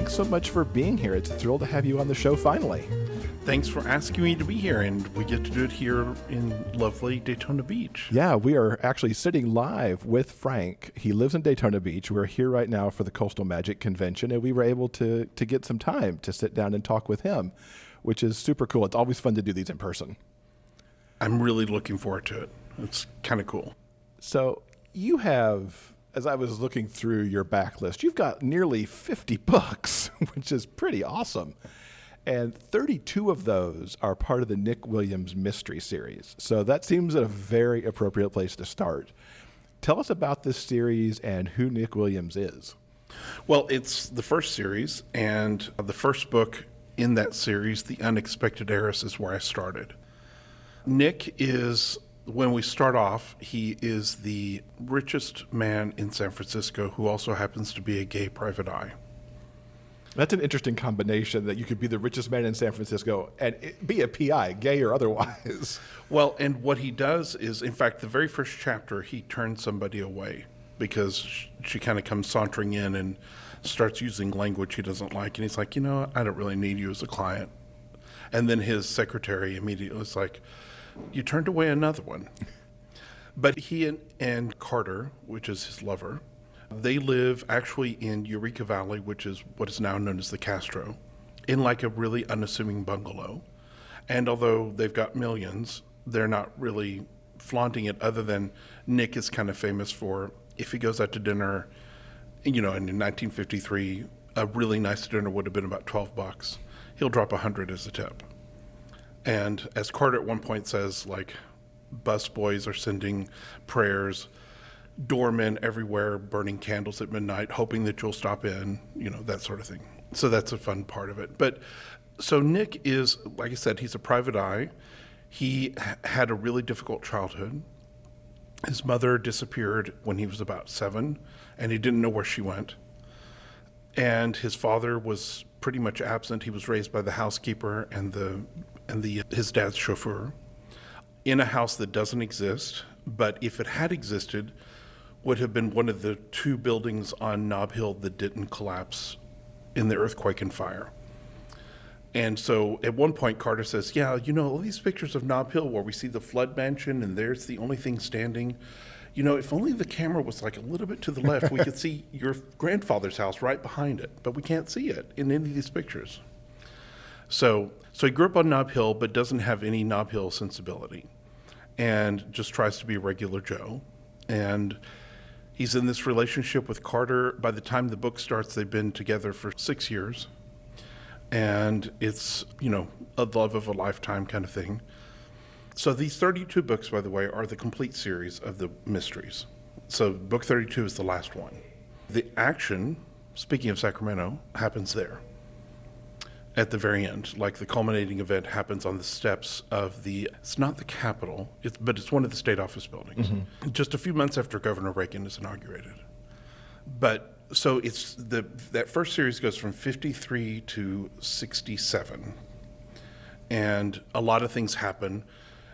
thanks so much for being here. It's a thrill to have you on the show finally. Thanks for asking me to be here, and we get to do it here in lovely Daytona Beach. Yeah, we are actually sitting live with Frank. He lives in Daytona Beach. We're here right now for the Coastal Magic Convention, and we were able to get some time to sit down and talk with him, which is super cool. It's always fun to do these in person. I'm really looking forward to it. It's kind of cool. So you have, as I was looking through your backlist, you've got nearly 50 books, which is pretty awesome. And 32 of those are part of the Nick Williams Mystery Series. So that seems a very appropriate place to start. Tell us about this series and who Nick Williams is. Well, it's the first series, and the first book in that series, The Unexpected Heiress, is where I started. Nick is, when we start off, he is the richest man in San Francisco who also happens to be a gay private eye. That's an interesting combination, that you could be the richest man in San Francisco and be a PI, gay or otherwise. Well, and what he does is, in fact, the very first chapter, he turns somebody away because she kind of comes sauntering in and starts using language he doesn't like. And he's like, I don't really need you as a client. And then his secretary immediately is like, you turned away another one. But he and Carter, which is his lover, they live actually in Eureka Valley, which is what is now known as the Castro, in like a really unassuming bungalow. And although they've got millions, they're not really flaunting it, other than Nick is kind of famous for, if he goes out to dinner, and in 1953, a really nice dinner would have been about $12. He'll drop $100 as a tip. And as Carter at one point says, like, busboys are sending prayers, doormen everywhere burning candles at midnight, hoping that you'll stop in, that sort of thing. So that's a fun part of it. But so Nick is, like I said, he's a private eye. He had a really difficult childhood. His mother disappeared when he was about 7, and he didn't know where she went. And his father was pretty much absent. He was raised by the housekeeper and his dad's chauffeur in a house that doesn't exist, but if it had existed, would have been one of the 2 buildings on Nob Hill that didn't collapse in the earthquake and fire. And so at one point, Carter says, all these pictures of Nob Hill where we see the flood mansion and there's the only thing standing, if only the camera was like a little bit to the left, we could see your grandfather's house right behind it, but we can't see it in any of these pictures. So he grew up on Nob Hill, but doesn't have any Nob Hill sensibility and just tries to be a regular Joe. And he's in this relationship with Carter. By the time the book starts, they've been together for 6 years. And it's, a love of a lifetime kind of thing. So these 32 books, by the way, are the complete series of the mysteries. So book 32 is the last one. The action, speaking of Sacramento, happens there at the very end. Like, the culminating event happens on the steps of it's not the Capitol, but it's one of the state office buildings, just a few months after Governor Reagan is inaugurated. But so it's that first series goes from 53 to 67. And a lot of things happen.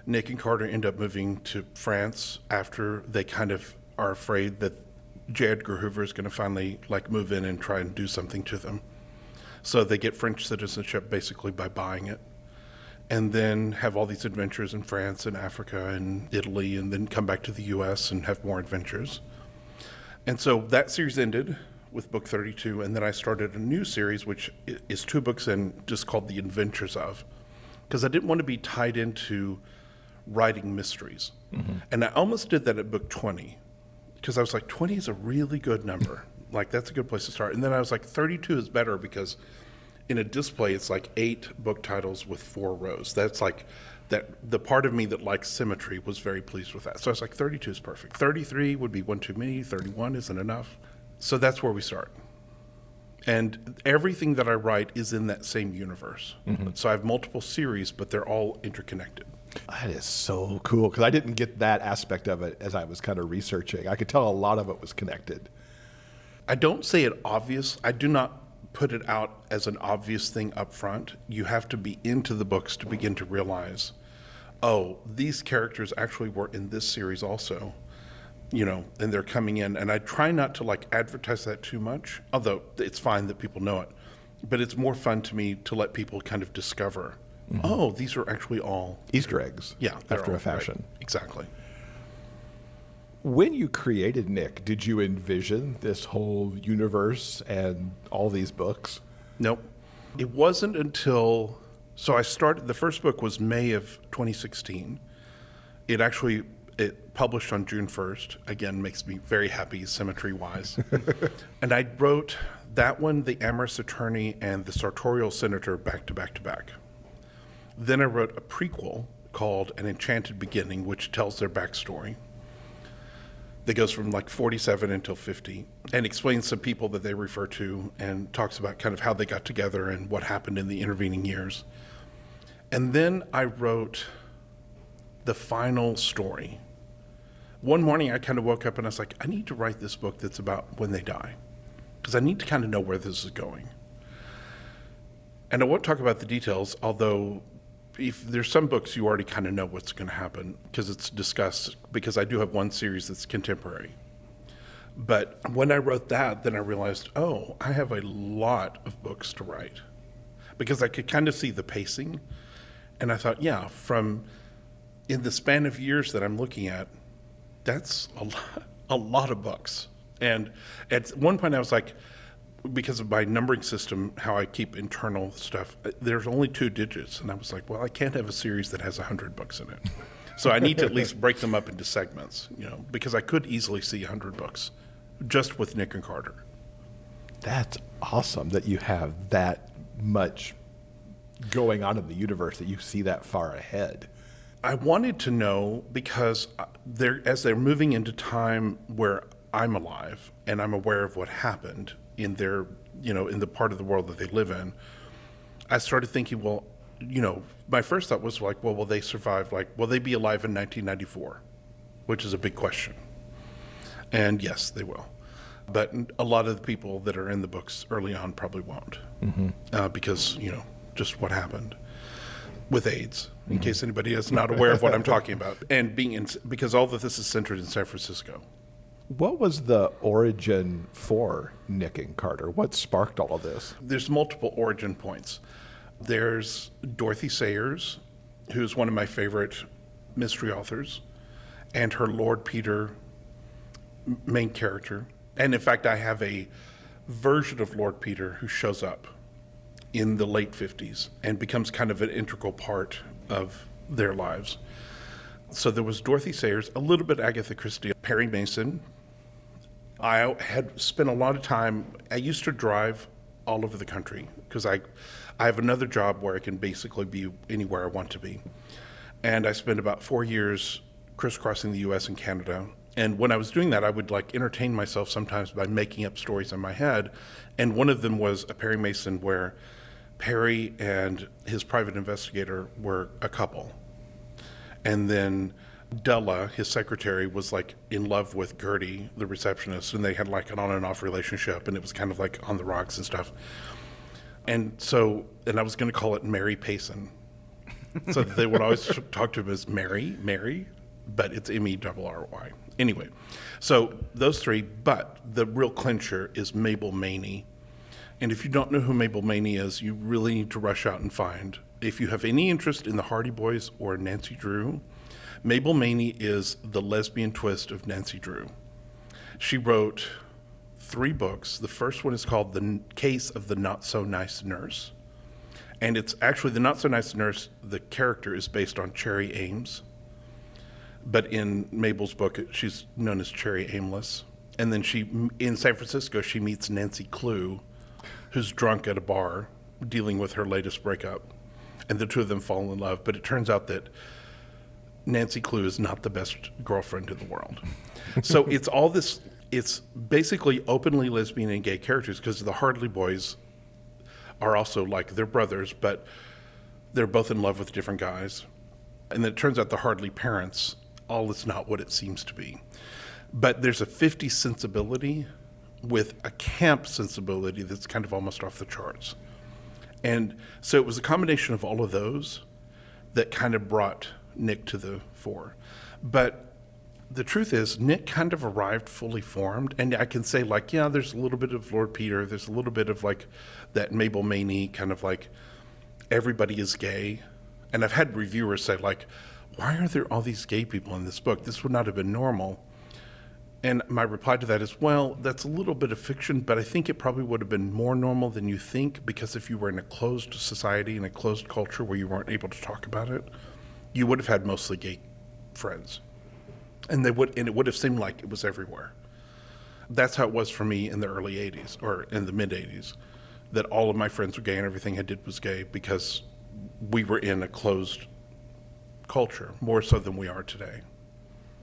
Nick and Carter end up moving to France after they kind of are afraid that J. Edgar Hoover is going to finally move in and try and do something to them. So they get French citizenship basically by buying it, and then have all these adventures in France and Africa and Italy, and then come back to the U.S. and have more adventures. And so that series ended with book 32, and then I started a new series, which is 2 books in, just called The Adventures Of, because I didn't want to be tied into writing mysteries. And I almost did that at book 20, because I was like, 20 is a really good number. That's a good place to start. And then I was like, 32 is better, because in a display, it's 8 book titles with 4 rows. That's that the part of me that likes symmetry was very pleased with that. So I was like, 32 is perfect. 33 would be one too many. 31 isn't enough. So that's where we start. And everything that I write is in that same universe. So I have multiple series, but they're all interconnected. That is so cool, because I didn't get that aspect of it as I was kind of researching. I could tell a lot of it was connected. I don't say it obvious. I do not put it out as an obvious thing up front. You have to be into the books to begin to realize, these characters actually were in this series also, and they're coming in. And I try not to advertise that too much, although it's fine that people know it. but it's more fun to me to let people kind of discover, oh, these are actually all Easter eggs. Yeah, they're After all a fashion. right. Exactly. When you created Nick, did you envision this whole universe and all these books? Nope. It wasn't until, so I started, the first book was May of 2016. It published on June 1st. Again, makes me very happy symmetry-wise. And I wrote that one, The Amorous Attorney, and The Sartorial Senator back to back to back. Then I wrote a prequel called An Enchanted Beginning, which tells their backstory. That goes from like 47 until 50 and explains some people that they refer to and talks about kind of how they got together and what happened in the intervening years. And then I wrote the final story. One morning I kind of woke up and I was like, I need to write this book that's about when they die, because I need to kind of know where this is going. And I won't talk about the details, although if there's some books you already kind of know what's going to happen because it's discussed, because I do have one series that's contemporary. But when I wrote that, then I realized, oh, I have a lot of books to write, because I could kind of see the pacing. And I thought, yeah, in the span of years that I'm looking at, that's a lot of books. And at one point I was like, because of my numbering system, how I keep internal stuff, there's only 2 digits. And I was like, well, I can't have a series that has 100 books in it. So I need to at least break them up into segments, because I could easily see 100 books just with Nick and Carter. That's awesome that you have that much going on in the universe, that you see that far ahead. I wanted to know, because as they're moving into time where I'm alive and I'm aware of what happened in their, in the part of the world that they live in, I started thinking, well, my first thought was like, well, will they survive? Like, will they be alive in 1994? Which is a big question. And yes, they will. But a lot of the people that are in the books early on probably won't, because, just what happened with AIDS, in case anybody is not aware of what I'm talking about, and because all of this is centered in San Francisco. What was the origin for Nick and Carter? What sparked all of this? There's multiple origin points. There's Dorothy Sayers, who's one of my favorite mystery authors, and her Lord Peter main character. And in fact, I have a version of Lord Peter who shows up in the late 50s and becomes kind of an integral part of their lives. So there was Dorothy Sayers, a little bit Agatha Christie, Perry Mason. I had spent a lot of time, I used to drive all over the country because I have another job where I can basically be anywhere I want to be. And I spent about 4 years crisscrossing the US and Canada. And when I was doing that, I would entertain myself sometimes by making up stories in my head. And one of them was a Perry Mason where Perry and his private investigator were a couple. And then Della, his secretary, was in love with Gertie, the receptionist, and they had an on and off relationship, and it was kind of on the rocks and stuff. And I was going to call it Mary Payson. So they would always talk to him as Mary, but it's M-E-R-R-Y. Anyway, so those three, but the real clincher is Mabel Maney. And if you don't know who Mabel Maney is, you really need to rush out and find. If you have any interest in the Hardy Boys or Nancy Drew, Mabel Maney is the lesbian twist of Nancy Drew. She wrote 3 books. The first one is called The Case of the Not So Nice Nurse. And it's actually the Not So Nice Nurse, the character is based on Cherry Ames. But in Mabel's book, she's known as Cherry Aimless. And then in San Francisco, she meets Nancy Clue, who's drunk at a bar dealing with her latest breakup. And the two of them fall in love. But it turns out that Nancy Clue is not the best girlfriend in the world. So it's all this, it's basically openly lesbian and gay characters, because the Hardy Boys are also they're brothers, but they're both in love with different guys. And then it turns out the Hardy parents, all is not what it seems to be. But there's a 50s sensibility with a camp sensibility that's kind of almost off the charts. And so it was a combination of all of those that kind of brought Nick to the fore. But the truth is, Nick kind of arrived fully formed, and I can say, like, yeah, there's a little bit of Lord Peter, there's a little bit of like that Mabel Maney kind of like everybody is gay, and I've had reviewers say, like, why are there all these gay people in this book? This would not have been normal. And my reply to that is, well, that's a little bit of fiction, but I think it probably would have been more normal than you think, because if you were in a closed society, in a closed culture where you weren't able to talk about it, you would have had mostly gay friends. And it would have seemed like it was everywhere. That's how it was for me in the early 80s, or in the mid 80s, that all of my friends were gay and everything I did was gay, because we were in a closed culture, more so than we are today.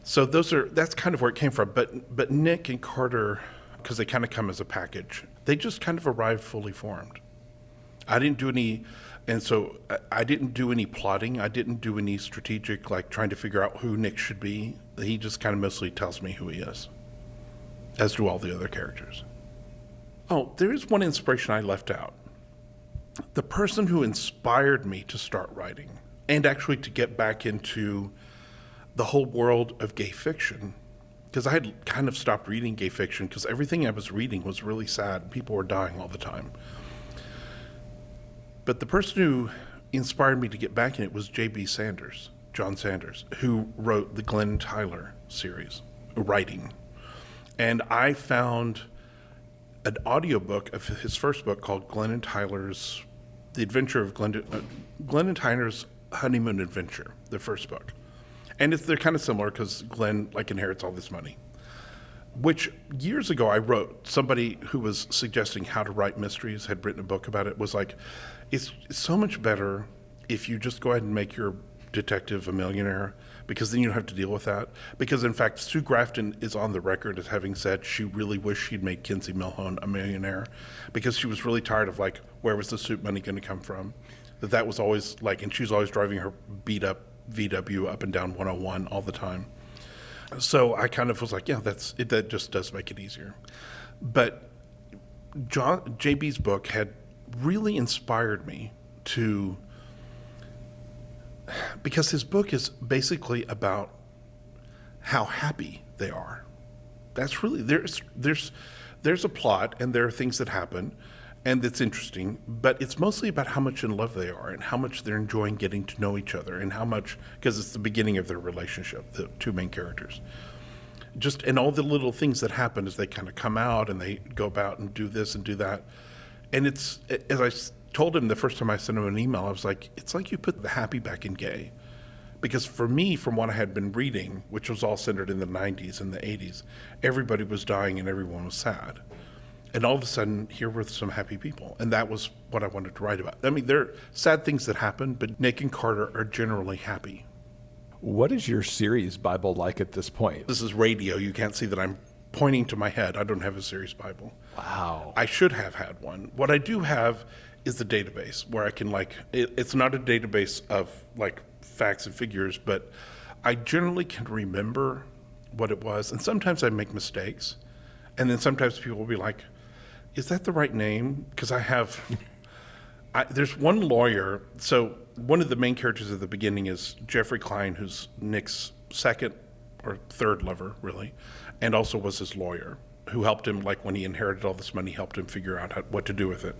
So that's kind of where it came from. But Nick and Carter, because they kind of come as a package, they just kind of arrived fully formed. I didn't do any plotting. I didn't do any strategic, like trying to figure out who Nick should be. He just kind of mostly tells me who he is, as do all the other characters. Oh, there is one inspiration I left out. The person who inspired me to start writing, and actually to get back into the whole world of gay fiction, because I had kind of stopped reading gay fiction because everything I was reading was really sad. People were dying all the time. But the person who inspired me to get back in it was J.B. Sanders, John Sanders, who wrote the Glenn Tyler series, writing. And I found an audiobook of his first book called Glenn and Tyler's, The Adventure of Glenn and Tyler's Honeymoon Adventure, the first book. And they're kind of similar because Glenn like inherits all this money, which years ago I wrote. Somebody who was suggesting how to write mysteries had written a book about it, was like, it's so much better if you just go ahead and make your detective a millionaire, because then you don't have to deal with that. Because in fact, Sue Grafton is on the record as having said she really wished she'd made Kinsey Milhone a millionaire, because she was really tired of like, where was the soup money going to come from? That was always like, and she was always driving her beat up VW up and down 101 all the time. So I kind of was like, yeah, that just does make it easier. But JB's book had really inspired me to, because his book is basically about how happy they are. That's really, there's a plot and there are things that happen, and it's interesting, but it's mostly about how much in love they are and how much they're enjoying getting to know each other, and how much, because it's the beginning of their relationship, the two main characters. Just, and all the little things that happen as they kind of come out and they go about and do this and do that. And it's, as I told him the first time I sent him an email, I was like, it's like you put the happy back in gay. Because for me, from what I had been reading, which was all centered in the 90s and the 80s, everybody was dying and everyone was sad. And all of a sudden, here were some happy people. And that was what I wanted to write about. I mean, there are sad things that happen, but Nick and Carter are generally happy. What is your series Bible like at this point? This is radio. You can't see that I'm pointing to my head. I don't have a series Bible. Wow. I should have had one. What I do have is a database where I can it's not a database of like facts and figures, but I generally can remember what it was. And sometimes I make mistakes. And then sometimes people will be like, is that the right name? Because there's one lawyer. So one of the main characters at the beginning is Jeffrey Klein, who's Nick's second or third lover, really, and also was his lawyer, who helped him, like when he inherited all this money, helped him figure out what to do with it.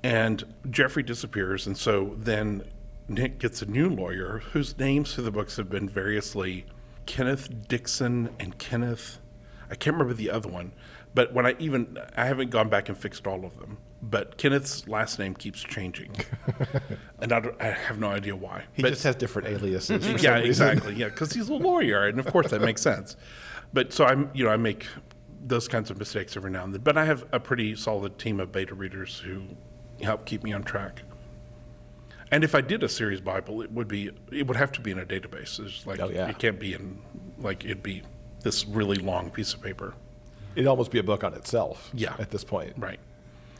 And Jeffrey disappears, and so then Nick gets a new lawyer whose names through the books have been variously Kenneth Dixon and Kenneth, I can't remember the other one, but I haven't gone back and fixed all of them. But Kenneth's last name keeps changing, and I have no idea why. He just has different aliases. For yeah, some reason. Exactly. Yeah, because he's a lawyer, and of course that makes sense. But so I make those kinds of mistakes every now and then. But I have a pretty solid team of beta readers who help keep me on track. And if I did a series Bible, it would have to be in a database. It's like, It can't be it'd be this really long piece of paper. It'd almost be a book on itself. Yeah. At this point. Right.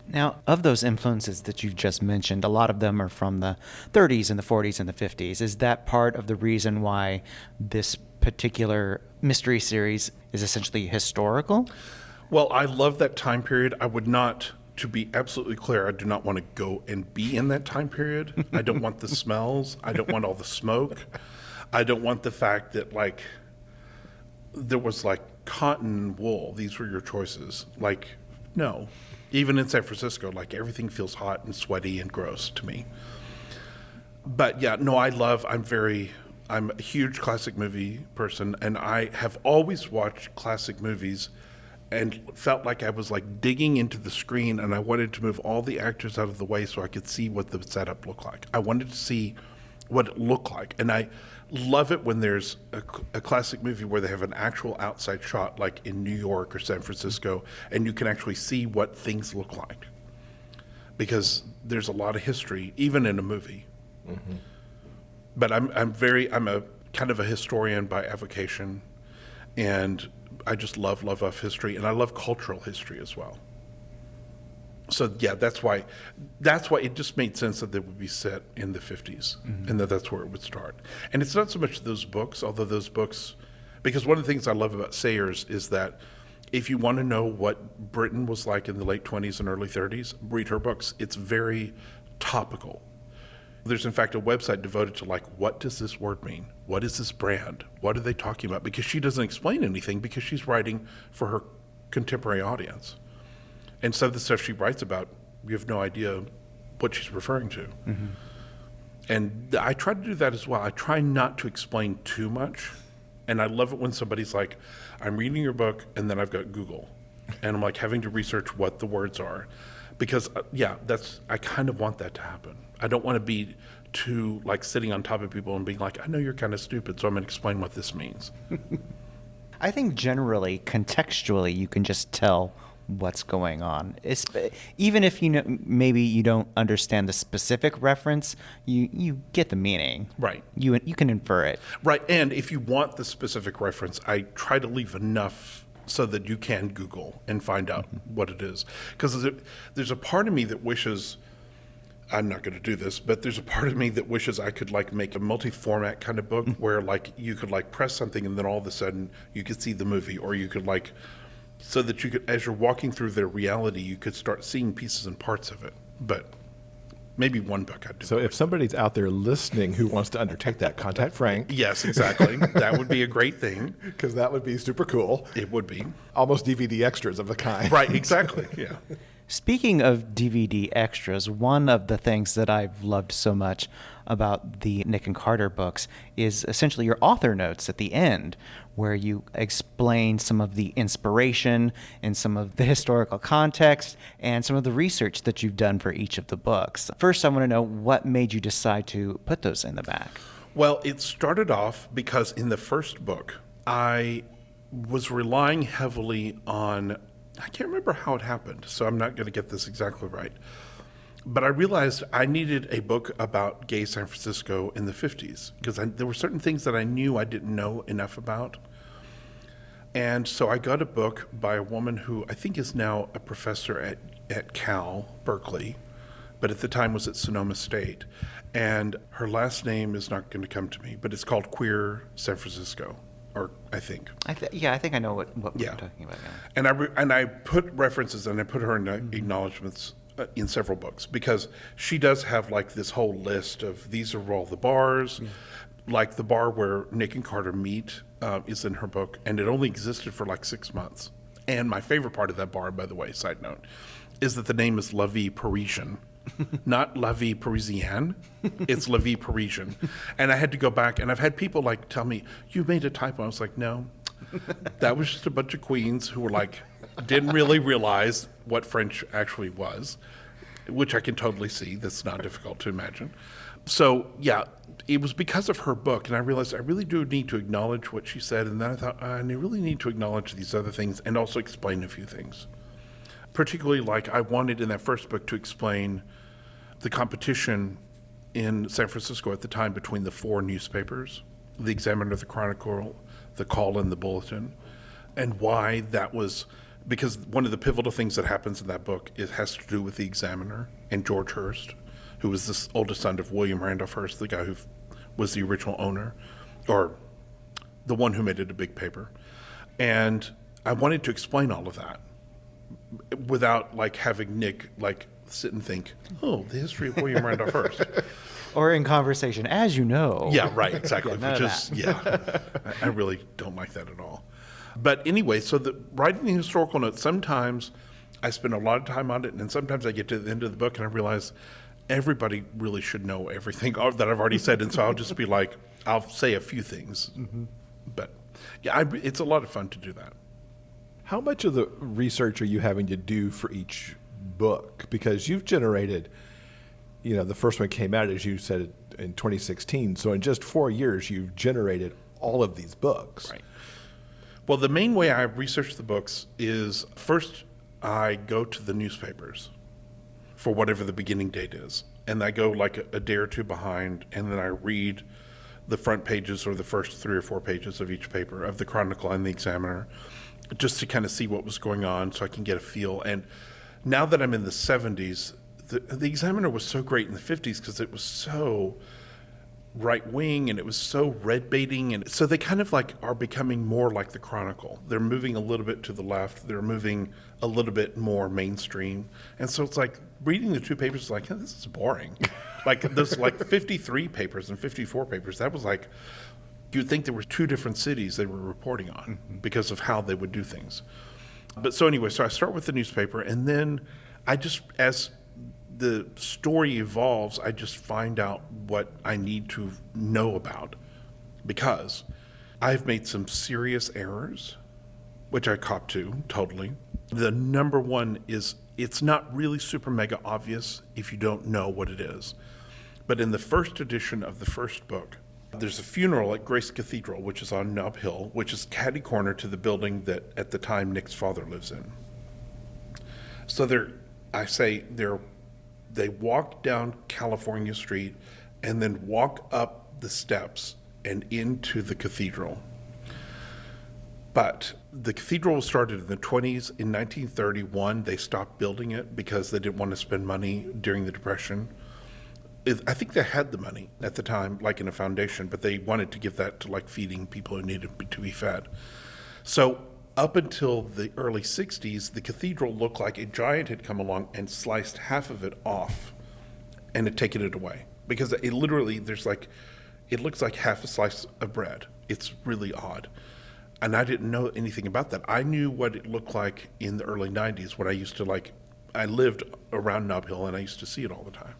Now, of those influences that you've just mentioned, a lot of them are from the 30s and the 40s and the 50s. Is that part of the reason why this particular mystery series is essentially historical? Well, I love that time period. I would not, to be absolutely clear, I do not want to go and be in that time period. I don't want the smells. I don't want all the smoke. I don't want the fact that, there was like cotton, wool. These were your choices. Like, no. Even in San Francisco, like everything feels hot and sweaty and gross to me. But yeah, no, I'm a huge classic movie person, and I have always watched classic movies and felt like I was like digging into the screen, and I wanted to move all the actors out of the way so I could see what the setup looked like. I wanted to see what it looked like. And I love it when there's a classic movie where they have an actual outside shot, like in New York or San Francisco, and you can actually see what things look like. Because there's a lot of history, even in a movie. Mm-hmm. But I'm a kind of a historian by avocation, and I just love history, and I love cultural history as well. So yeah, that's why it just made sense that they would be set in the 50s, and that's where it would start. And it's not so much those books, although those books, because one of the things I love about Sayers is that if you want to know what Britain was like in the late 20s and early 30s, read her books. It's very topical. There's in fact a website devoted to like, what does this word mean? What is this brand? What are they talking about? Because she doesn't explain anything because she's writing for her contemporary audience. And some of the stuff she writes about, you have no idea what she's referring to. Mm-hmm. And I try to do that as well. I try not to explain too much. And I love it when somebody's like, I'm reading your book, and then I've got Google. And I'm like having to research what the words are. Because, I kind of want that to happen. I don't want to be too like sitting on top of people and being like, I know you're kind of stupid, so I'm going to explain what this means. I think generally, contextually, you can just tell what's going on. Even if maybe you don't understand the specific reference, you get the meaning. Right. You can infer it. Right, and if you want the specific reference, I try to leave enough so that you can Google and find out what it is. Because there's a part of me that wishes, I'm not going to do this, but there's a part of me that wishes I could like make a multi-format kind of book where like you could like press something and then all of a sudden you could see the movie, or you could like, so that you could, as you're walking through their reality, you could start seeing pieces and parts of it. But maybe one book I'd do. So if somebody's out there listening who wants to undertake that, contact Frank. Yes, exactly. That would be a great thing. Because that would be super cool. It would be. Almost DVD extras of the kind. Right, exactly, yeah. Speaking of DVD extras, one of the things that I've loved so much about the Nick and Carter books is essentially your author notes at the end, where you explain some of the inspiration and some of the historical context and some of the research that you've done for each of the books. First, I want to know what made you decide to put those in the back? Well, it started off because in the first book, I was relying heavily on, I can't remember how it happened, so I'm not going to get this exactly right. But I realized I needed a book about gay San Francisco in the 50s because there were certain things that I knew I didn't know enough about. And so I got a book by a woman who I think is now a professor at Cal, Berkeley, but at the time was at Sonoma State. And her last name is not going to come to me, but it's called Queer San Francisco. Or I think. I think I know what we're talking about now. And I put references and I put her in acknowledgments in several books because she does have like this whole list of these are all the bars. Like the bar where Nick and Carter meet is in her book, and it only existed for like 6 months. And my favorite part of that bar, by the way, side note, is that the name is La Vie Parisienne. Not La Vie Parisienne, it's La Vie Parisienne. And I had to go back, and I've had people like tell me, you made a typo. I was like, no, that was just a bunch of queens who were like, didn't really realize what French actually was, which I can totally see. That's not difficult to imagine. So yeah, it was because of her book, and I realized I really do need to acknowledge what she said, and then I thought, I really need to acknowledge these other things and also explain a few things. Particularly, like I wanted in that first book to explain the competition in San Francisco at the time between the 4 newspapers, the Examiner, the Chronicle, the Call, and the Bulletin, and why that was, because one of the pivotal things that happens in that book has to do with the Examiner and George Hearst, who was the oldest son of William Randolph Hearst, the guy who was the original owner, or the one who made it a big paper. And I wanted to explain all of that without like having Nick like sit and think, oh, the history of William Randolph Hearst. Or in conversation, as you know. Yeah, right, exactly. Yeah, Which is, I really don't like that at all. But anyway, so writing the historical notes, sometimes I spend a lot of time on it, and sometimes I get to the end of the book and I realize everybody really should know everything that I've already said, and so I'll just be like, I'll say a few things. But yeah, it's a lot of fun to do that. How much of the research are you having to do for each book? Because you've generated, the first one came out, as you said, in 2016. So in just 4 years, you've generated all of these books. Right. Well, the main way I research the books is first I go to the newspapers for whatever the beginning date is. And I go like a day or two behind, and then I read the front pages or the first 3 or 4 pages of each paper, of the Chronicle and the Examiner, just to kind of see what was going on so I can get a feel. And now that I'm in the 70s, the Examiner was so great in the 50s because it was so right-wing and it was so red-baiting. And so they kind of like are becoming more like the Chronicle. They're moving a little bit to the left. They're moving a little bit more mainstream. And so it's like reading the 2 papers is like, oh, this is boring. Like there's like 53 papers and 54 papers. That was like, you'd think there were 2 different cities they were reporting on because of how they would do things. But so anyway, so I start with the newspaper, and then I just, as the story evolves, I just find out what I need to know about, because I've made some serious errors, which I cop to totally. The number one is it's not really super mega obvious if you don't know what it is. But in the first edition of the first book, there's a funeral at Grace Cathedral, which is on Nob Hill, which is catty corner to the building that at the time Nick's father lives in. So they walk down California Street and then walk up the steps and into the cathedral. But the cathedral was started in the 20s. In 1931, they stopped building it because they didn't want to spend money during the Depression. I think they had the money at the time, like in a foundation, but they wanted to give that to like feeding people who needed to be fed. So up until the early 60s, the cathedral looked like a giant had come along and sliced half of it off and had taken it away. Because it literally, it looks like half a slice of bread. It's really odd. And I didn't know anything about that. I knew what it looked like in the early 90s when I lived around Nob Hill and I used to see it all the time.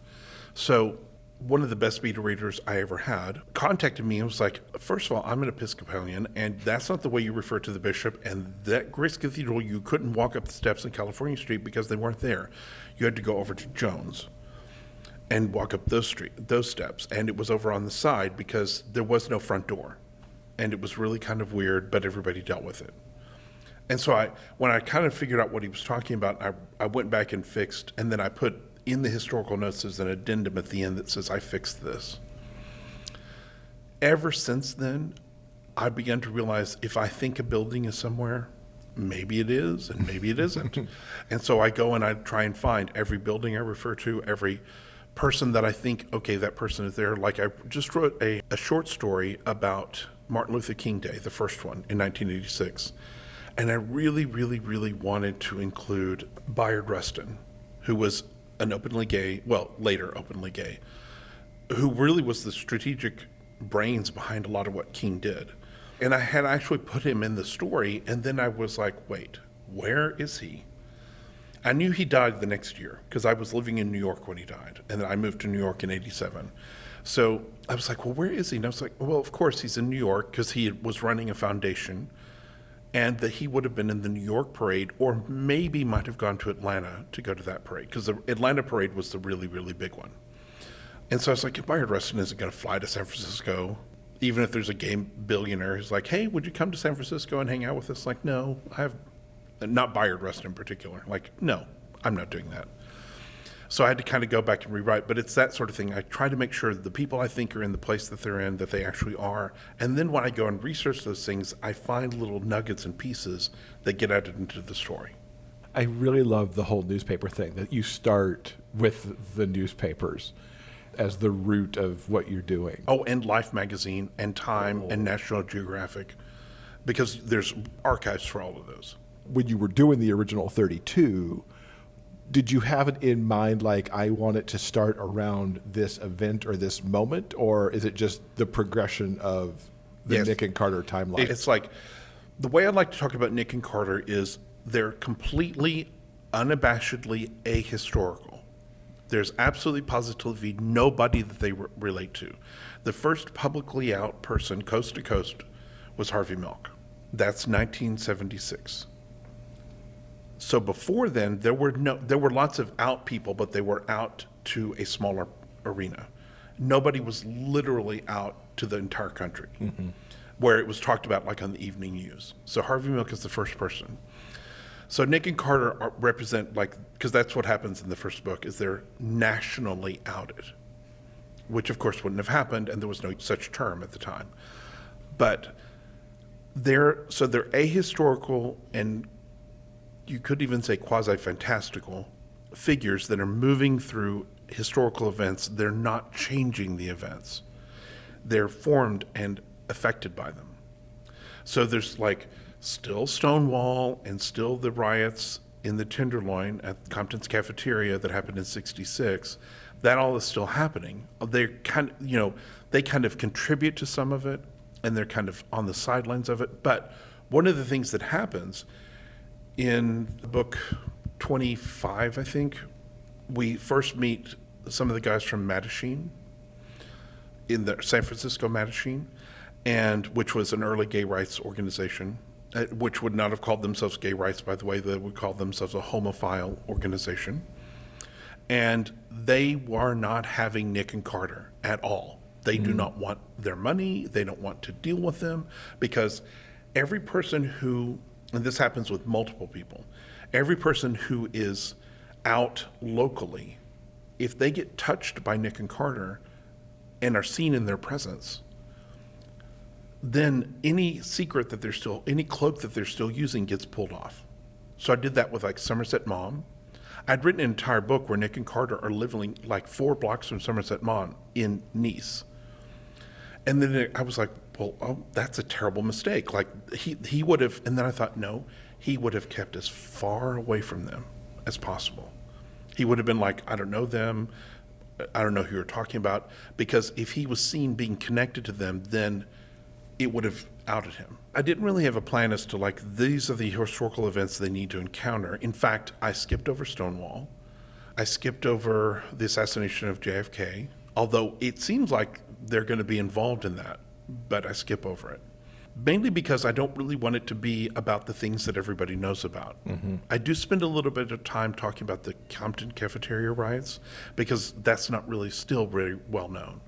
So one of the best beta readers I ever had contacted me and was like, first of all, I'm an Episcopalian, and that's not the way you refer to the bishop. And that Grace Cathedral, you couldn't walk up the steps in California Street because they weren't there. You had to go over to Jones and walk up those steps. And it was over on the side because there was no front door. And it was really kind of weird, but everybody dealt with it. And so when I kind of figured out what he was talking about, I went back and fixed, and then I put in the historical notes, there's an addendum at the end that says, I fixed this. Ever since then, I began to realize if I think a building is somewhere, maybe it is and maybe it isn't. And so I go and I try and find every building I refer to, every person that I think, okay, that person is there. Like I just wrote a short story about Martin Luther King Day, the first one in 1986. And I really, really, really wanted to include Bayard Rustin, who was an openly gay, well, later openly gay, who really was the strategic brains behind a lot of what King did. And I had actually put him in the story, and then I was like, wait, where is he? I knew he died the next year because I was living in New York when he died, and then I moved to New York in 87. So I was like, well, where is he? And I was like, well, of course he's in New York because he was running a foundation, and that he would have been in the New York parade, or maybe might have gone to Atlanta to go to that parade, because the Atlanta parade was the really, really big one. And so I was like, Bayard Rustin isn't going to fly to San Francisco, even if there's a gay billionaire who's like, hey, would you come to San Francisco and hang out with us? Like, no, not Bayard Rustin in particular. Like, no, I'm not doing that. So I had to kind of go back and rewrite, but it's that sort of thing. I try to make sure that the people I think are in the place that they're in, that they actually are. And then when I go and research those things, I find little nuggets and pieces that get added into the story. I really love the whole newspaper thing, that you start with the newspapers as the root of what you're doing. Oh, and Life magazine and Time and National Geographic, because there's archives for all of those. When you were doing the original 32, did you have it in mind, like, I want it to start around this event or this moment, or is it just the progression of the Yes. Nick and Carter timeline? It's like The way I like to talk about Nick and Carter is they're completely, unabashedly ahistorical. There's absolutely positively nobody that they relate to. The first publicly out person, coast to coast, was Harvey Milk. That's 1976. So before then, there were lots of out people, but they were out to a smaller arena. Nobody was literally out to the entire country, where it was talked about like on the evening news. So Harvey Milk is the first person. So Nick and Carter represent, like, because that's what happens in the first book, is they're nationally outed, which of course wouldn't have happened, and there was no such term at the time. But they're ahistorical, and you could even say quasi-fantastical figures that are moving through historical events. They're not changing the events. They're formed and affected by them. So there's like still Stonewall and still the riots in the Tenderloin at Compton's cafeteria that happened in '66. That all is still happening. They kind of contribute to some of it, and they're kind of on the sidelines of it. But one of the things that happens in book 25, I think, we first meet some of the guys from Mattachine, in the San Francisco Mattachine, and which was an early gay rights organization, which would not have called themselves gay rights, by the way. They would call themselves a homophile organization. And they were not having Nick and Carter at all. They do not want their money. They don't want to deal with them, because every person who, and this happens with multiple people, every person who is out locally, if they get touched by Nick and Carter and are seen in their presence, then any secret that they're still, any cloak that they're still using gets pulled off. So I did that with like Somerset Maugham. I'd written an entire book where Nick and Carter are living like 4 blocks from Somerset Maugham in Nice. And then I was like, well, oh, that's a terrible mistake. Like he would have, and then I thought, no, he would have kept as far away from them as possible. He would have been like, I don't know them. I don't know who you're talking about. Because if he was seen being connected to them, then it would have outed him. I didn't really have a plan as to like, these are the historical events they need to encounter. In fact, I skipped over Stonewall. I skipped over the assassination of JFK, although it seems like they're going to be involved in that, but I skip over it. Mainly because I don't really want it to be about the things that everybody knows about. I do spend a little bit of time talking about the Compton cafeteria riots, because that's not really still very well known.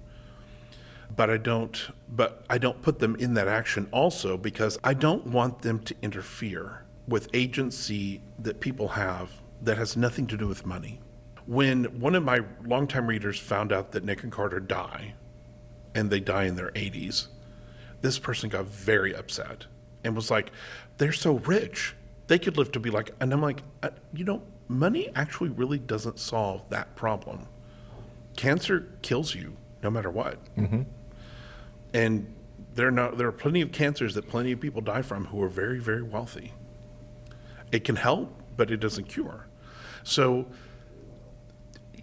But I don't put them in that action also because I don't want them to interfere with agency that people have that has nothing to do with money. When one of my longtime readers found out that Nick and Carter die, and they die in their 80s, this person got very upset and was like, they're so rich. They could live to be like, and I'm like, money actually really doesn't solve that problem. Cancer kills you no matter what. And there are plenty of cancers that plenty of people die from who are very, very wealthy. It can help, but it doesn't cure. So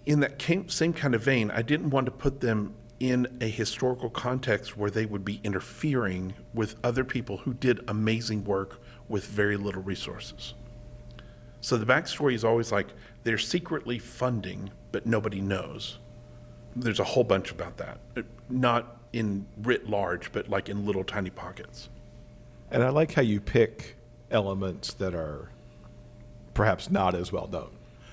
in that same kind of vein, I didn't want to put them in a historical context where they would be interfering with other people who did amazing work with very little resources. So the backstory is always like, they're secretly funding, but nobody knows. There's a whole bunch about that. Not in writ large, but like in little tiny pockets. And I like how you pick elements that are perhaps not as well known.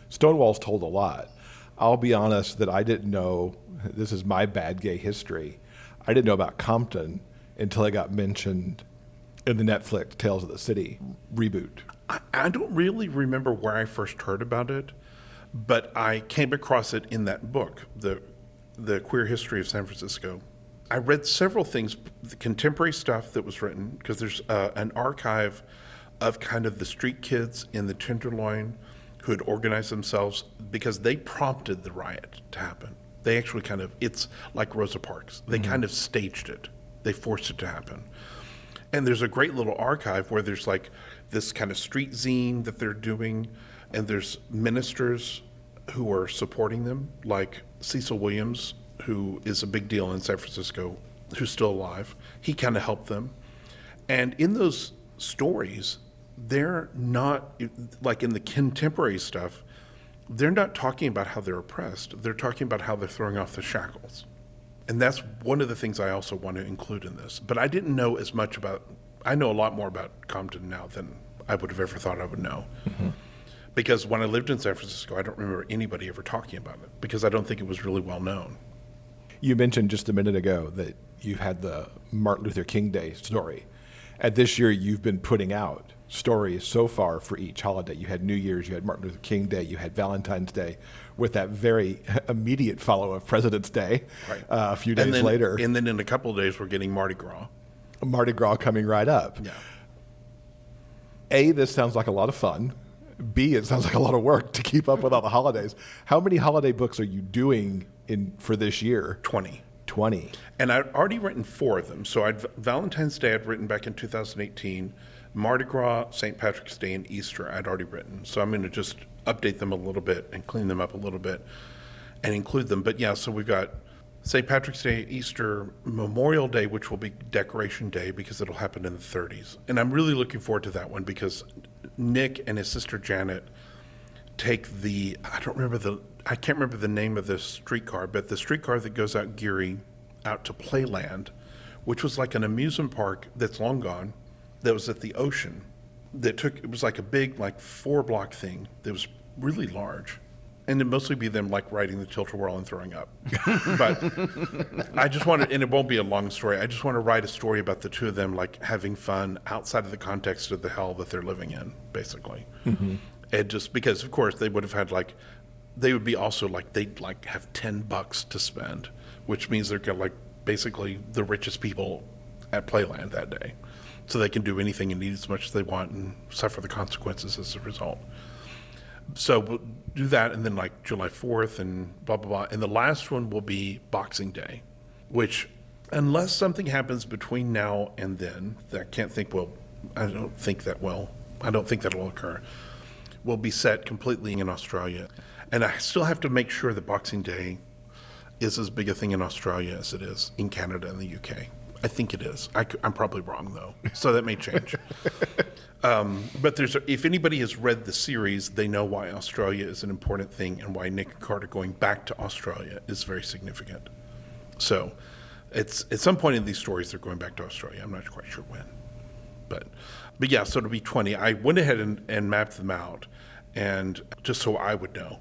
Stonewall's told a lot. I'll be honest that I didn't know, this is my bad gay history, I didn't know about Compton until it got mentioned in the Netflix Tales of the City reboot. I don't really remember where I first heard about it, but I came across it in that book, The Queer History of San Francisco. I read several things, the contemporary stuff that was written, because there's an archive of kind of the street kids in the Tenderloin who had organized themselves because they prompted the riot to happen. They actually kind of, it's like Rosa Parks. They kind of staged it. They forced it to happen. And there's a great little archive where there's like this kind of street zine that they're doing, and there's ministers who are supporting them, like Cecil Williams, who is a big deal in San Francisco, who's still alive. He kind of helped them. And in those stories, they're not, like in the contemporary stuff, they're not talking about how they're oppressed. They're talking about how they're throwing off the shackles. And that's one of the things I also want to include in this. But I didn't know as much about, I know a lot more about Compton now than I would have ever thought I would know. Mm-hmm. Because when I lived in San Francisco, I don't remember anybody ever talking about it because I don't think it was really well known. You mentioned just a minute ago that you had the Martin Luther King Day story. And this year you've been putting out stories so far for each holiday. You had New Year's, you had Martin Luther King Day, you had Valentine's Day, with that very immediate follow of President's Day Right. A few days later. And then in a couple of days, we're getting Mardi Gras. Mardi Gras coming right up. Yeah. A, this sounds like a lot of fun. B, it sounds like a lot of work to keep up with all the holidays. How many holiday books are you doing for this year? 20. 20. And I'd already written 4 of them. So Valentine's Day I'd written back in 2018. Mardi Gras, St. Patrick's Day, and Easter I'd already written. So I'm going to just update them a little bit and clean them up a little bit and include them. But yeah, so we've got St. Patrick's Day, Easter, Memorial Day, which will be Decoration Day because it'll happen in the 30s. And I'm really looking forward to that one because Nick and his sister Janet take I can't remember the name of the streetcar, but the streetcar that goes out Geary out to Playland, which was like an amusement park that's long gone, that was at the ocean, it was like a big, like 4-block thing that was really large. And it'd mostly be them like riding the tilt-a-whirl and throwing up. But I just wanted, and it won't be a long story, I just want to write a story about the two of them like having fun outside of the context of the hell that they're living in, basically. Mm-hmm. And just because, of course, they would have had like, they would be also like, they'd like have $10 to spend, which means they're like basically the richest people at Playland that day. So they can do anything and eat as much as they want and suffer the consequences as a result. So we'll do that, and then like July 4th and blah, blah, blah. And the last one will be Boxing Day, which unless something happens between now and then, I don't think that will occur, will be set completely in Australia. And I still have to make sure that Boxing Day is as big a thing in Australia as it is in Canada and the UK. I think it is. I'm probably wrong, though, so that may change. But if anybody has read the series, they know why Australia is an important thing and why Nick and Carter going back to Australia is very significant. So it's at some point in these stories, they're going back to Australia. I'm not quite sure when. But yeah, so it'll be 20. I went ahead and mapped them out, and just so I would know.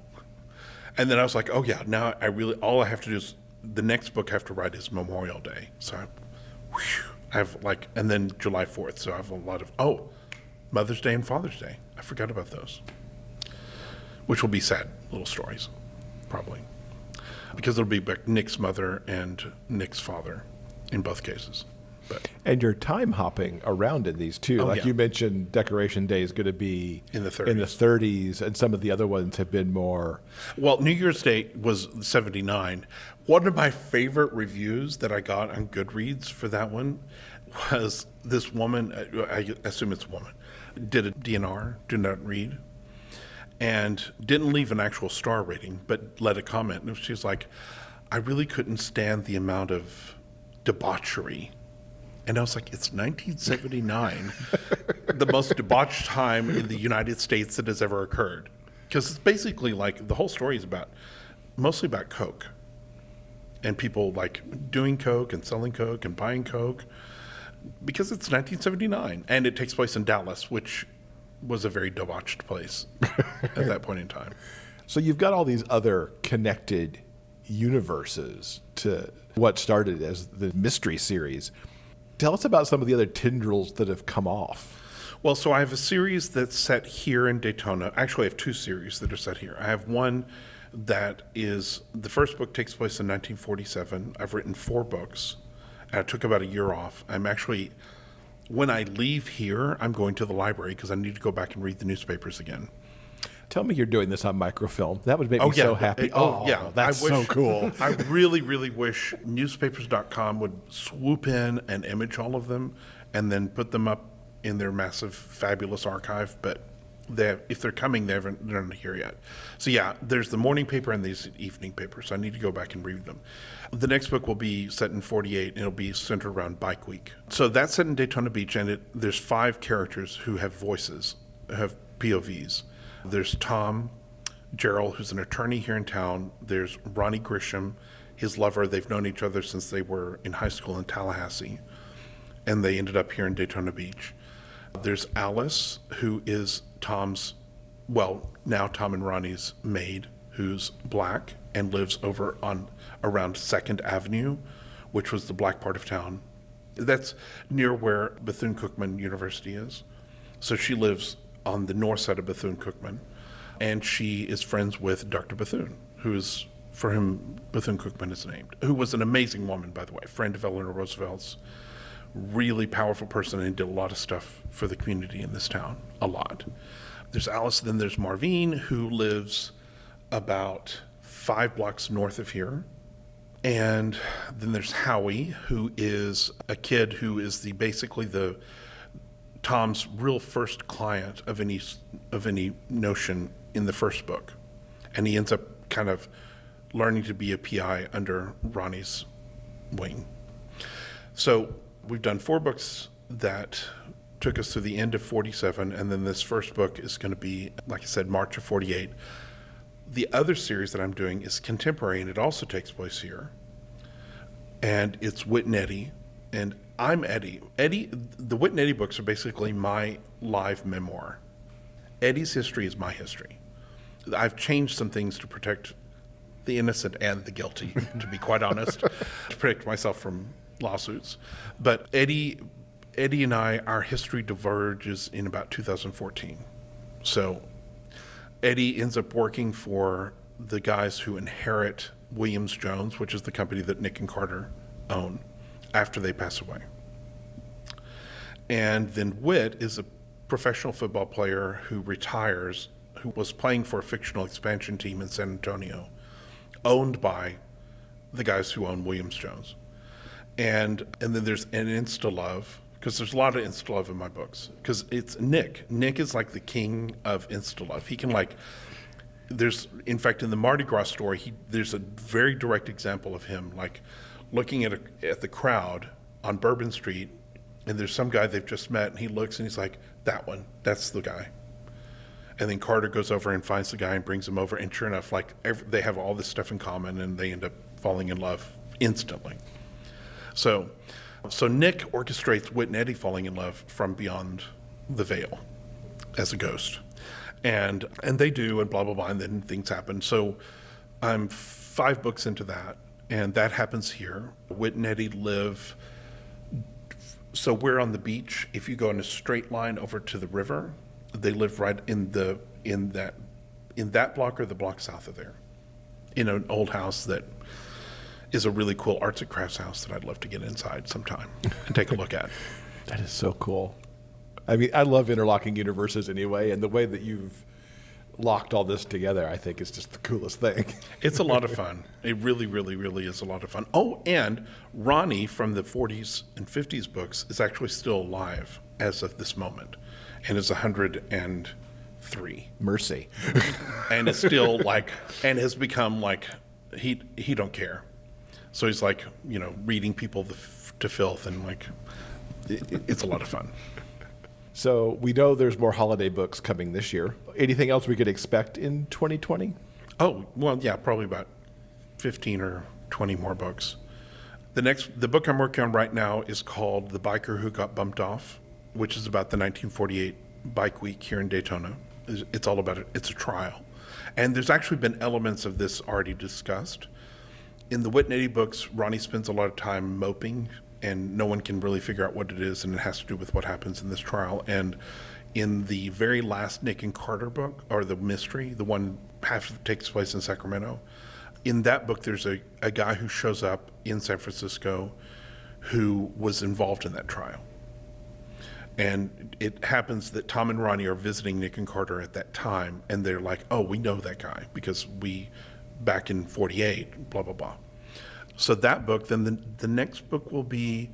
And then I was like, oh, yeah, now all I have to do is the next book I have to write is Memorial Day. So I have and then July 4th. So I have a lot of, Mother's Day and Father's Day. I forgot about those, which will be sad little stories, probably, because it'll be Nick's mother and Nick's father in both cases. And you're time hopping around in these too. You mentioned Decoration Day is going to be in the 30s. 30s, and some of the other ones have been more. Well, New Year's Day was 79. One of my favorite reviews that I got on Goodreads for that one was this woman, I assume it's a woman, did a DNR, do not read, and didn't leave an actual star rating, but let a comment. And she's like, I really couldn't stand the amount of debauchery. And I was like, it's 1979, the most debauched time in the United States that has ever occurred. Because it's basically like the whole story is mostly about Coke. And people like doing Coke and selling Coke and buying Coke. Because it's 1979. And it takes place in Dallas, which was a very debauched place at that point in time. So you've got all these other connected universes to what started as the mystery series. Tell us about some of the other tendrils that have come off. Well, so I have a series that's set here in Daytona. Actually, I have 2 series that are set here. I have one that is, the first book takes place in 1947. I've written 4 books. I took about a year off. When I leave here, I'm going to the library because I need to go back and read the newspapers again. Tell me you're doing this on microfilm. That would make me so happy. That's so cool. I really, really wish newspapers.com would swoop in and image all of them and then put them up in their massive, fabulous archive, but If they're coming, they're not here yet. So yeah, there's the morning paper and the evening paper. So I need to go back and read them. The next book will be set in 48, and it'll be centered around Bike Week. So that's set in Daytona Beach, and there's 5 characters who have voices, who have POVs. There's Tom Gerald, who's an attorney here in town. There's Ronnie Grisham, his lover. They've known each other since they were in high school in Tallahassee, and they ended up here in Daytona Beach. There's Alice, who is Tom's, well, now Tom and Ronnie's maid, who's black and lives over on around 2nd Avenue, which was the black part of town. That's near where Bethune-Cookman University is. So she lives on the north side of Bethune-Cookman, and she is friends with Dr. Bethune, who is, for whom Bethune-Cookman is named, who was an amazing woman, by the way, friend of Eleanor Roosevelt's, really powerful person, and did a lot of stuff for the community in this town, a lot. There's Alice, then there's Marvine, who lives about 5 blocks north of here. And then there's Howie, who is a kid who is basically Tom's real first client of any notion in the first book. And he ends up kind of learning to be a PI under Ronnie's wing. So we've done 4 books that took us to the end of 47, and then this first book is going to be, like I said, March of 48. The other series that I'm doing is contemporary, and it also takes place here. And it's Whit and Eddie, and I'm Eddie. The Whit and Eddie books are basically my live memoir. Eddie's history is my history. I've changed some things to protect the innocent and the guilty, to be quite honest, to protect myself from lawsuits. But Eddie and I, our history diverges in about 2014. So Eddie ends up working for the guys who inherit Williams-Jones, which is the company that Nick and Carter own, after they pass away. And then Whit is a professional football player who retires, who was playing for a fictional expansion team in San Antonio, owned by the guys who own Williams-Jones. And then there's an insta-love, because there's a lot of insta-love in my books, because it's Nick. Nick is like the king of insta-love. He can in fact, in the Mardi Gras story, there's a very direct example of him, like looking at the crowd on Bourbon Street, and there's some guy they've just met, and he looks and he's like, that one, that's the guy. And then Carter goes over and finds the guy and brings him over, and sure enough, they have all this stuff in common, and they end up falling in love instantly. So Nick orchestrates Whit and Eddie falling in love from beyond the veil as a ghost. And they do, and blah, blah, blah, and then things happen. So I'm 5 books into that, and that happens here. Whit and Eddie live, so we're on the beach. If you go in a straight line over to the river, they live right in that block or the block south of there, in an old house that is a really cool arts and crafts house that I'd love to get inside sometime and take a look at. That is so cool. I mean, I love interlocking universes anyway, and the way that you've locked all this together, I think, is just the coolest thing. It's a lot of fun. It really, really, really is a lot of fun. Oh, and Ronnie from the 40s and 50s books is actually still alive as of this moment, and is 103. Mercy. And is still and has become he don't care. So he's reading people to filth, and it's a lot of fun. So we know there's more holiday books coming this year. Anything else we could expect in 2020? Oh, well, yeah, probably about 15 or 20 more books. The book I'm working on right now is called The Biker Who Got Bumped Off, which is about the 1948 Bike Week here in Daytona. It's all about it. It's a trial. And there's actually been elements of this already discussed. In the Whit and Eddie books, Ronnie spends a lot of time moping, and no one can really figure out what it is, and it has to do with what happens in this trial. And in the very last Nick and Carter book, or the mystery, the one half takes place in Sacramento, in that book there's a guy who shows up in San Francisco who was involved in that trial. And it happens that Tom and Ronnie are visiting Nick and Carter at that time, and they're like, oh, we know that guy because back in 48, blah, blah, blah. So that book, then the next book will be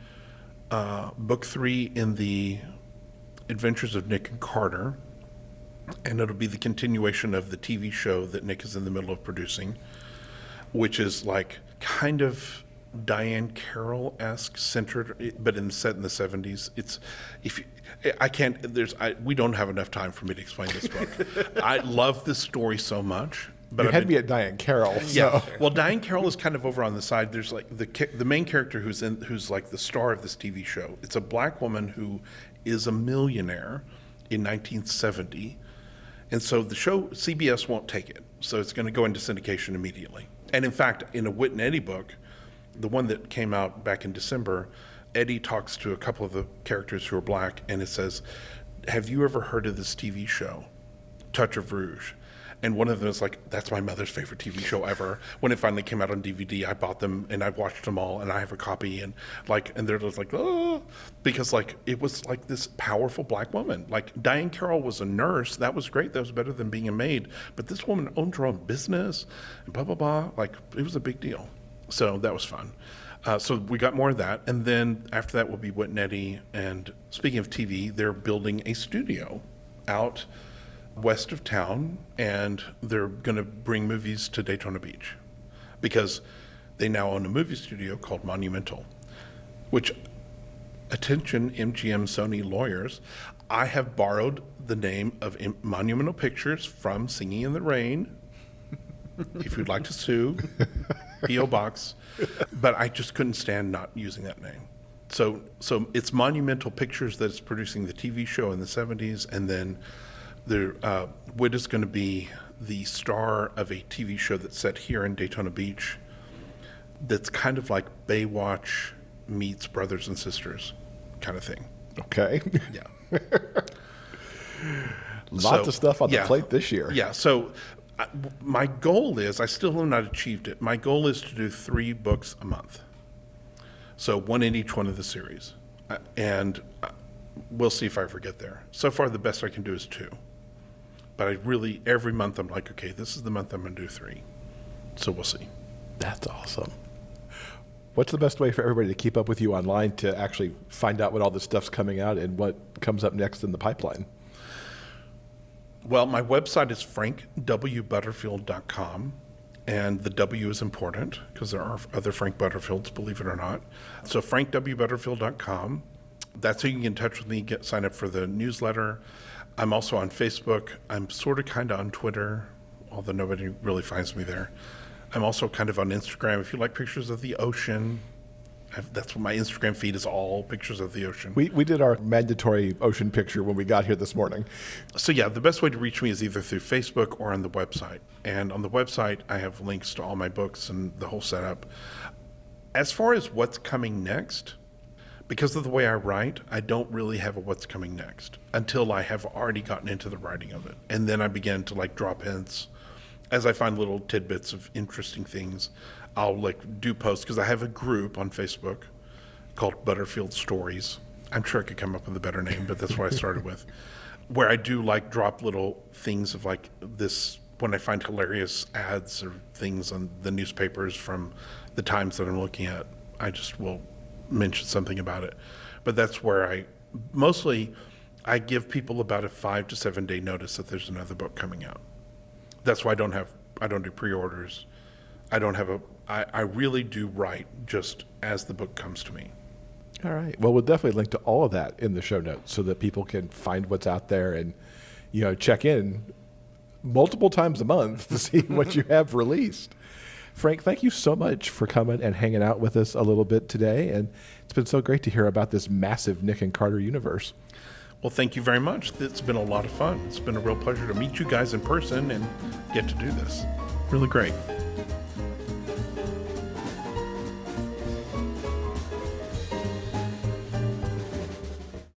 book 3 in the Adventures of Nick and Carter. And it'll be the continuation of the TV show that Nick is in the middle of producing, which is like kind of Diane Carroll-esque centered, but set in the 70s. We don't have enough time for me to explain this book. I love this story so much. But you had me at Diane Carroll. Yeah. Well, Diane Carroll is kind of over on the side. There's like the main character who's like the star of this TV show. It's a black woman who is a millionaire in 1970. And so the show, CBS won't take it. So it's going to go into syndication immediately. And in fact, in a Whit and Eddie book, the one that came out back in December, Eddie talks to a couple of the characters who are black, and it says, have you ever heard of this TV show, Touch of Rouge? And one of them is like, that's my mother's favorite TV show ever. When it finally came out on DVD, I bought them and I watched them all, and I have a copy. And they're just like, oh, because like it was like this powerful black woman. Like Diane Carroll was a nurse. That was great. That was better than being a maid. But this woman owned her own business and blah, blah, blah. Like it was a big deal. So that was fun. So we got more of that. And then after that will be Whit and Eddie. And speaking of TV, they're building a studio out west of town, and they're going to bring movies to Daytona Beach because they now own a movie studio called Monumental, which, attention MGM Sony lawyers, I have borrowed the name of Monumental Pictures from Singing in the Rain. If you'd like to sue, P.O. Box, but I just couldn't stand not using that name. So it's Monumental Pictures that's producing the TV show in the 70s, and then Whit is going to be the star of a TV show that's set here in Daytona Beach that's kind of like Baywatch meets Brothers and Sisters kind of thing. Okay. Yeah. Lots of stuff on the plate this year. Yeah. So my goal is, I still have not achieved it. My goal is to do 3 books a month. So one in each one of the series. And we'll see if I ever get there. So far, the best I can do is 2. But every month I'm like, okay, this is the month I'm going to do 3. So we'll see. That's awesome. What's the best way for everybody to keep up with you online to actually find out what all this stuff's coming out and what comes up next in the pipeline? Well, my website is frankwbutterfield.com, and the W is important because there are other Frank Butterfields, believe it or not. So frankwbutterfield.com. That's how you can get in touch with me, sign up for the newsletter. I'm also on Facebook. I'm sort of kind of on Twitter, although nobody really finds me there. I'm also kind of on Instagram. If you like pictures of the ocean, that's what my Instagram feed is, all pictures of the ocean. We did our mandatory ocean picture when we got here this morning. So yeah, the best way to reach me is either through Facebook or on the website. And on the website, I have links to all my books and the whole setup. As far as what's coming next, because of the way I write, I don't really have a what's coming next until I have already gotten into the writing of it. And then I begin to drop hints. As I find little tidbits of interesting things, I'll do posts, because I have a group on Facebook called Butterfield Stories. I'm sure I could come up with a better name, but that's what I started with, where I do drop little things of this, when I find hilarious ads or things on the newspapers from the times that I'm looking at, I just will mention something about it. But that's where I give people about a 5 to 7 day notice that there's another book coming out. That's why I don't do pre-orders. I really do write just as the book comes to me. All right. Well, we'll definitely link to all of that in the show notes so that people can find what's out there and, check in multiple times a month to see what you have released. Frank, thank you so much for coming and hanging out with us a little bit today. And it's been so great to hear about this massive Nick and Carter universe. Well, thank you very much. It's been a lot of fun. It's been a real pleasure to meet you guys in person and get to do this. Really great.